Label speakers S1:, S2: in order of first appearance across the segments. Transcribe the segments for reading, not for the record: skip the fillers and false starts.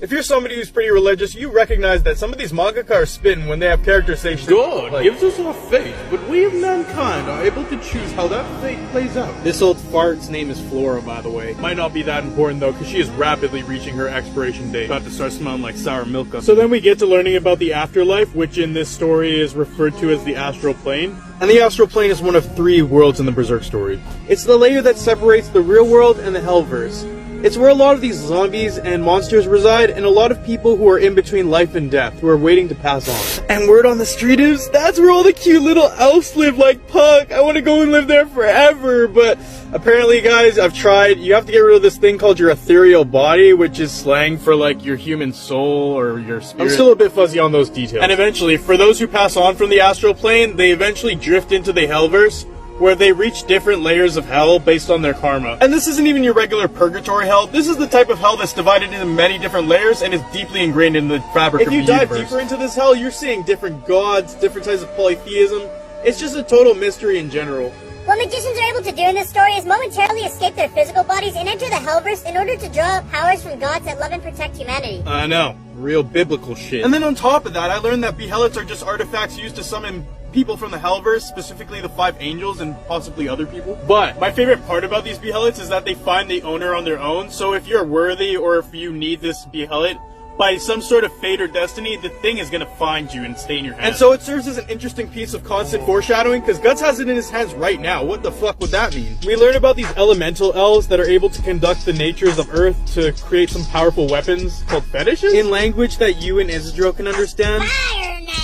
S1: If you're somebody who's pretty religious, you recognize that some of these mangaka are spitting when they have characters say shit.
S2: God gives us our fate, but we of mankind are able to choose how that fate plays out.
S1: This old fart's name is Flora, by the way. Might not be that important though, because she is rapidly reaching her expiration date. About to start smelling like sour milk. So then we get to learning about the afterlife, which in this story is referred to as the Astral Plane. And the Astral Plane is one of 3 worlds in the Berserk story. It's the layer that separates the real world and the Hellverse. It's where a lot of these zombies and monsters reside, and a lot of people who are in between life and death, who are waiting to pass on. And word on the street is, that's where all the cute little elves live like Puck. I want to go and live there forever, but apparently, guys, I've tried. You have to get rid of this thing called your ethereal body, which is slang for like your human soul or your spirit. I'm still a bit fuzzy on those details. And eventually, for those who pass on from the Astral Plane, they eventually drift into the Hellverse, where they reach different layers of hell based on their karma. And this isn't even your regular purgatory hell. This is the type of hell that's divided into many different layers and is deeply ingrained in the fabric of the universe. If you dive deeper into this hell, you're seeing different gods, different types of polytheism. It's just a total mystery in general.
S3: What magicians are able to do in this story is momentarily escape their physical bodies and enter the Hellverse in order to draw powers from gods that love and protect humanity.
S1: I know. Real biblical shit. And then on top of that, I learned that behelots are just artifacts used to summon people from the Hellverse, specifically the 5 angels and possibly other people. But my favorite part about these behelots is that they find the owner on their own. So if you're worthy or if you need this behelot, by some sort of fate or destiny, the thing is going to find you and stay in your hands. And so it serves as an interesting piece of constant foreshadowing, because Guts has it in his hands right now. What the fuck would that mean? We learn about these elemental elves that are able to conduct the natures of Earth to create some powerful weapons called fetishes? In language that you and Isidro can understand.
S3: Fire Knife!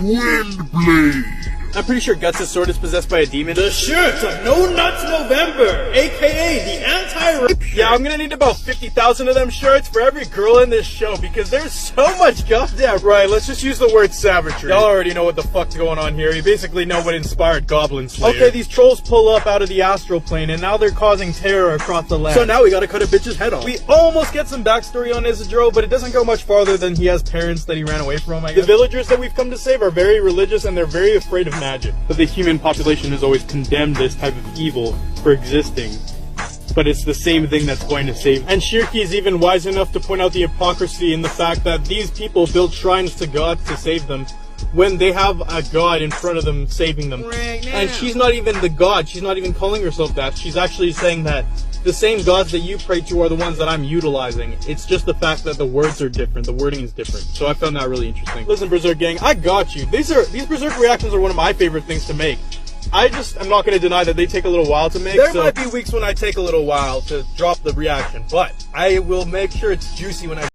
S4: Windblade!
S1: I'm pretty sure Guts' sword is possessed by a demon. The shirt of No Nuts November, aka the anti-rape shirt. Yeah, I'm gonna need about 50,000 of them shirts for every girl in this show, because there's so much goddamn. Right, let's just use the word savagery. Y'all already know what the fuck's going on here. You basically know what inspired Goblin Slayer. Okay, these trolls pull up out of the Astral Plane, and now they're causing terror across the land. So now we gotta cut a bitch's head off. We almost get some backstory on Isidro, but it doesn't go much farther than he has parents that he ran away from, I guess. The villagers that we've come to save are very religious, and they're very afraid of magic. But the human population has always condemned this type of evil for existing. But it's the same thing that's going to save them. And Shirki is even wise enough to point out the hypocrisy in the fact that these people build shrines to gods to save them, when they have a god in front of them saving them. And she's not even the god, she's not even calling herself that. She's actually saying that the same gods that you pray to are the ones that I'm utilizing. It's just the fact that the words are different, the wording is different. So I found that really interesting. Listen, Berserk gang, I got you. These Berserk reactions are one of my favorite things to make. I'm not going to deny that they take a little while to make. There might be weeks when I take a little while to drop the reaction, but I will make sure it's juicy when I